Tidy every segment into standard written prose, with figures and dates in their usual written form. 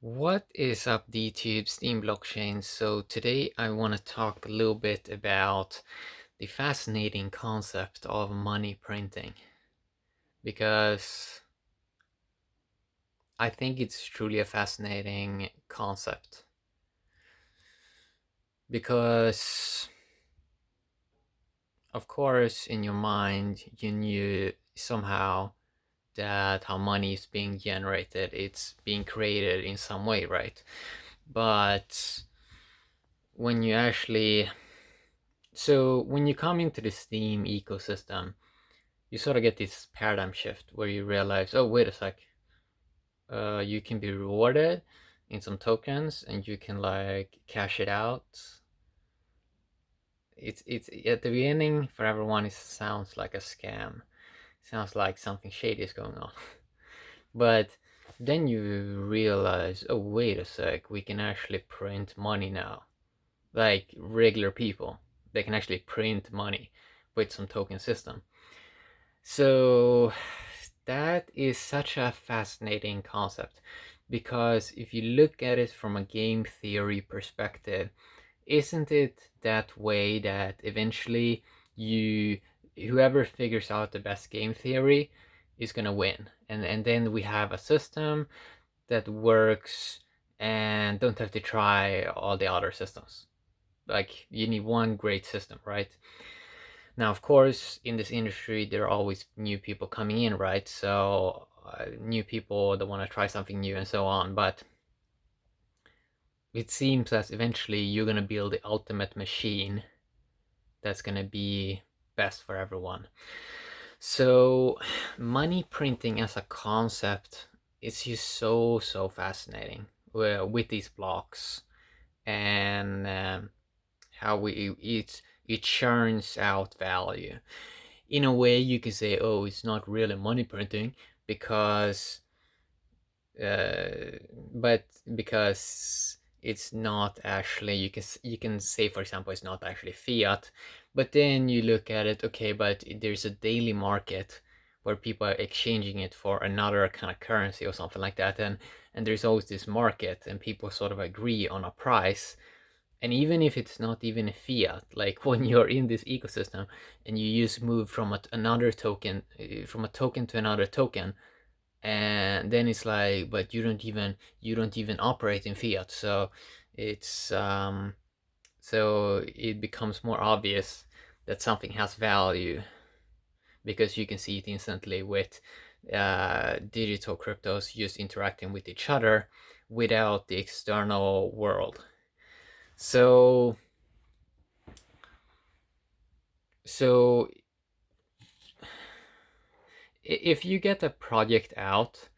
What is up, DTube Steam blockchain? So today I want to talk a little bit about the fascinating concept of money printing, because I think it's truly a fascinating concept. Because of course in your mind you knew somehow that how money is being generated, it's being created in some way, right? But when you actually when you come into the Steam ecosystem, you sort of get this paradigm shift where you realize, oh, wait a sec, you can be rewarded in some tokens and you can like cash it out. It's at the beginning for everyone, it sounds like a scam. It sounds like something shady is going on. But then you realize, oh, wait a sec, we can actually print money now. Like regular people, they can actually print money with some token system. So that is such a fascinating concept, because if you look at it from a game theory perspective, isn't it that way that eventually you whoever figures out the best game theory is going to win, and then we have a system that works and don't have to try all the other systems. Like, you need one great system, right? Now, of course, in this industry, there are always new people coming in, right? So new people that want to try something new and so on. But it seems as eventually you're going to build the ultimate machine that's going to be best for everyone. So money printing as a concept is just so fascinating with these blocks, and how it churns out value. In a way, you could say, oh, it's not really money printing because, uh, but because it's not actually, you can say, for example, it's not actually fiat. But then you look at it, okay, but there's a daily market where people are exchanging it for another kind of currency or something like that, and there's always this market, and people sort of agree on a price. And even if it's not even a fiat, like when you're in this ecosystem and you just move from another token, from a token to another token, and then it's like, but you don't even operate in fiat. So it's so it becomes more obvious that something has value, because you can see it instantly with digital cryptos just interacting with each other without the external world. So so if you get a project out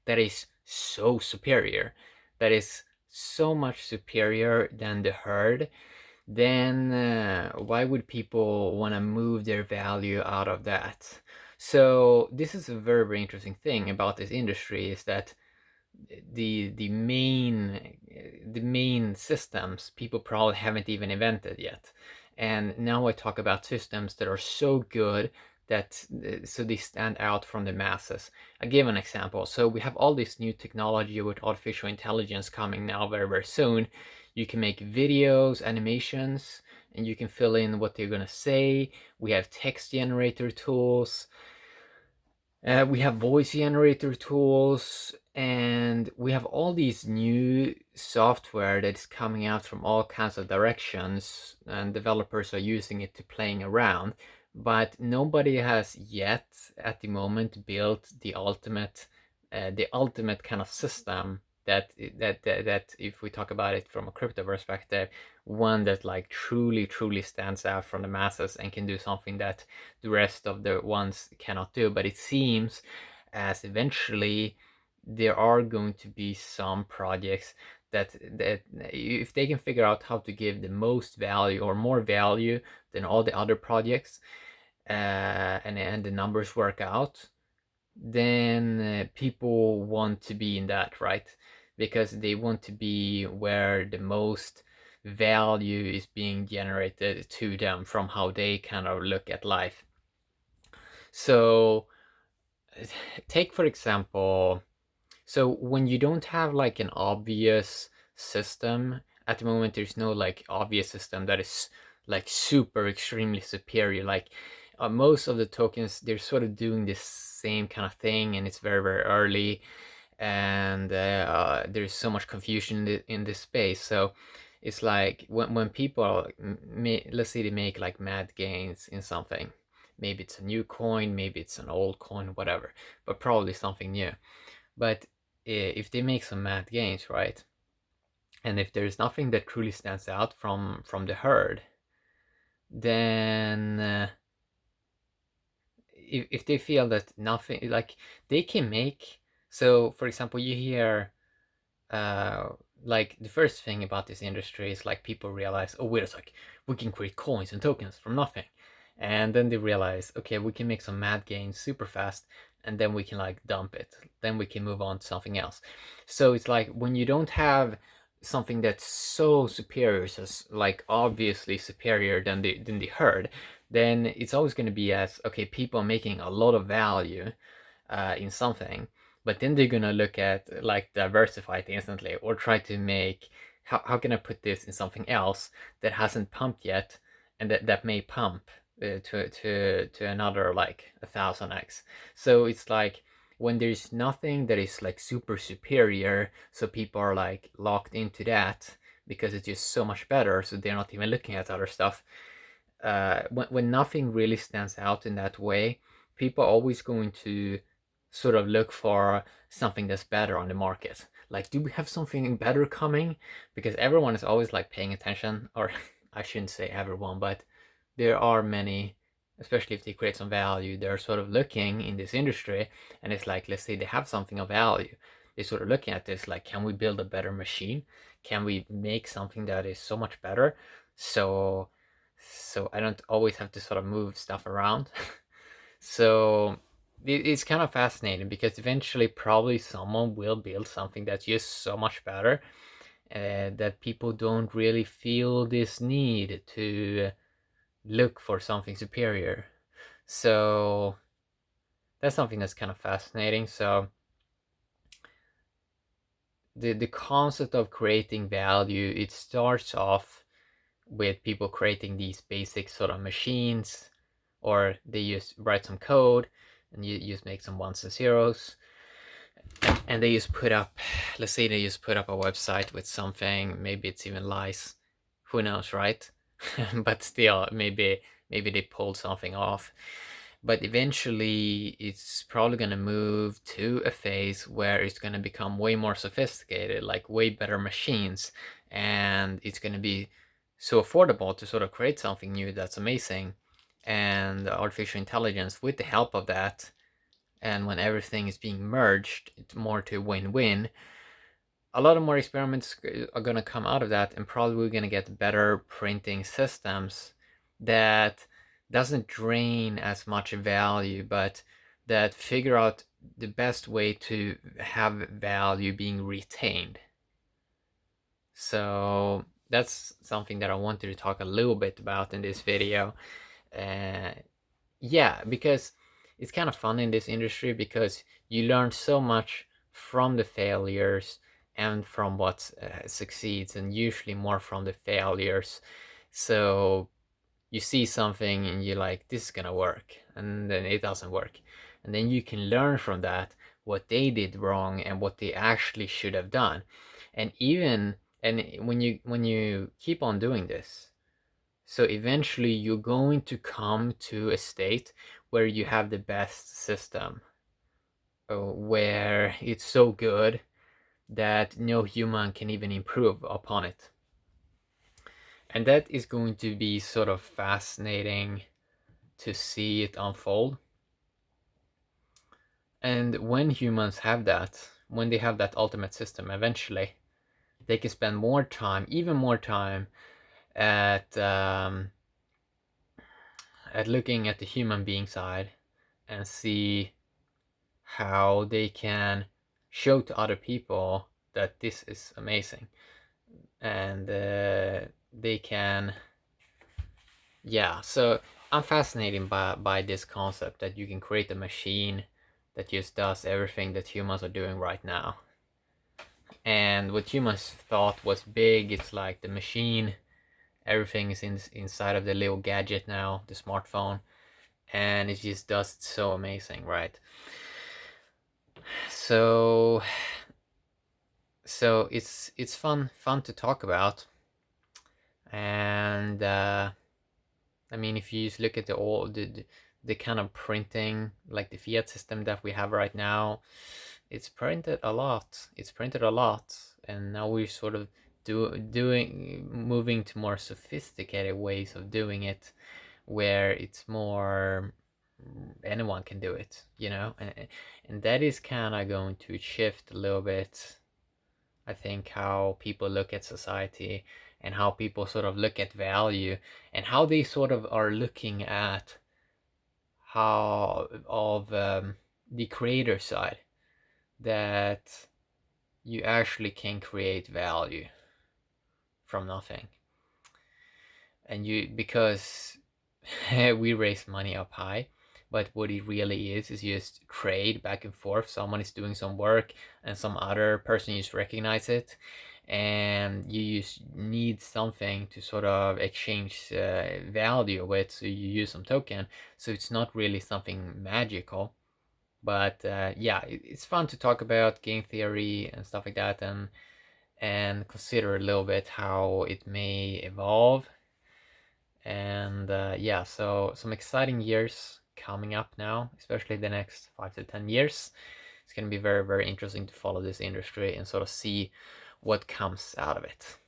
that is so superior, that is so much superior than the herd, then why would people want to move their value out of that? So this is a very interesting thing about this industry, is that the main systems people probably haven't even invented yet. And now I talk about systems that are so good that so they stand out from the masses. I give an example. So we have all this new technology with artificial intelligence coming now very soon. You can make videos, animations, and you can fill in what they're gonna say. We have text generator tools. We have voice generator tools, and we have all these new software that's coming out from all kinds of directions, and developers are using it to playing around. But nobody has yet, at the moment, built the ultimate kind of system that if we talk about it from a crypto perspective, one that like truly stands out from the masses and can do something that the rest of the ones cannot do. But it seems as eventually there are going to be some projects that if they can figure out how to give the most value or more value than all the other projects, and the numbers work out, then people want to be in that, right? Because they want to be where the most value is being generated to them from how they kind of look at life. So take for example, So when you don't have like an obvious system at the moment, there's no like obvious system that is like super extremely superior. Like most of the tokens, they're sort of doing this same kind of thing, and it's very very early, and there's so much confusion in this space. So it's like when people let's say they make like mad gains in something, maybe it's a new coin, maybe it's an old coin, whatever, but probably something new. But if they make some mad gains, right, and if there's nothing that truly stands out from the herd, then if they feel that nothing, like they can make, so for example you hear uh, like the first thing about this industry is like people realize, oh wait a sec, we can create coins and tokens from nothing, and then they realize, okay, we can make some mad gains super fast, and then we can like dump it, then we can move on to something else. So it's like when you don't have something that's so superior, so like obviously superior than the herd, then it's always going to be as, okay, people are making a lot of value in something, but then they're gonna look at like diversify it instantly, or try to make, how can I put this in something else that hasn't pumped yet, and that may pump to another like 1000x. So it's like when there's nothing that is like super superior, so people are like locked into that because it's just so much better, so they're not even looking at other stuff. When nothing really stands out in that way, people are always going to sort of look for something that's better on the market. Like, do we have something better coming? Because everyone is always like paying attention, or I shouldn't say everyone, but there are many, especially if they create some value, they're sort of looking in this industry, and it's like, let's say they have something of value. They're sort of looking at this like, can we build a better machine? Can we make something that is so much better? So I don't always have to sort of move stuff around. So it's kind of fascinating because eventually probably someone will build something that's just so much better that people don't really feel this need to look for something superior. So that's something that's kind of fascinating. So the concept of creating value, it starts off with people creating these basic sort of machines, or they just write some code and you just make some ones and zeros, and they just put up, let's say they just put up a website with something, maybe it's even lies, who knows, right? But still, maybe they pulled something off. But eventually it's probably going to move to a phase where it's going to become way more sophisticated, like way better machines, and it's going to be so affordable to sort of create something new that's amazing. And artificial intelligence, with the help of that, and when everything is being merged, it's more to win-win. A lot of more experiments are going to come out of that, and probably we're going to get better printing systems that doesn't drain as much value, but that figure out the best way to have value being retained. So that's something that I wanted to talk a little bit about in this video. uh, yeah, because it's kind of fun in this industry because you learn so much from the failures and from what succeeds, and usually more from the failures. So you see something and you're like, this is gonna work, and then it doesn't work, and then you can learn from that what they did wrong and what they actually should have done. And even, and when you keep on doing this, so eventually you're going to come to a state where you have the best system, where it's so good that no human can even improve upon it. And that is going to be sort of fascinating to see it unfold. And when humans have that, when they have that ultimate system, eventually they can spend more time, even more time, at looking at the human being side and see how they can show to other people that this is amazing. And they can, yeah, so I'm fascinated by this concept that you can create a machine that just does everything that humans are doing right now. And what humans thought was big, it's like the machine, everything is inside of the little gadget now, the smartphone, and it just does it so amazing, right? So it's fun to talk about. And I mean, if you just look at the kind of printing, like the fiat system that we have right now, it's printed a lot. It's printed a lot, and now we're sort of moving to more sophisticated ways of doing it, where it's more anyone can do it, you know, and that is kind of going to shift a little bit, I think, how people look at society and how people sort of look at value and how they sort of are looking at how of the creator side, that you actually can create value from nothing. And you, because we raise money up high, but what it really is just trade back and forth. Someone is doing some work and some other person just recognize it, and you just need something to sort of exchange value with, so you use some token. So it's not really something magical, but yeah, it's fun to talk about game theory and stuff like that, and consider a little bit how it may evolve. And yeah, so some exciting years coming up now, especially the next 5 to 10 years. It's going to be very, very interesting to follow this industry and sort of see what comes out of it.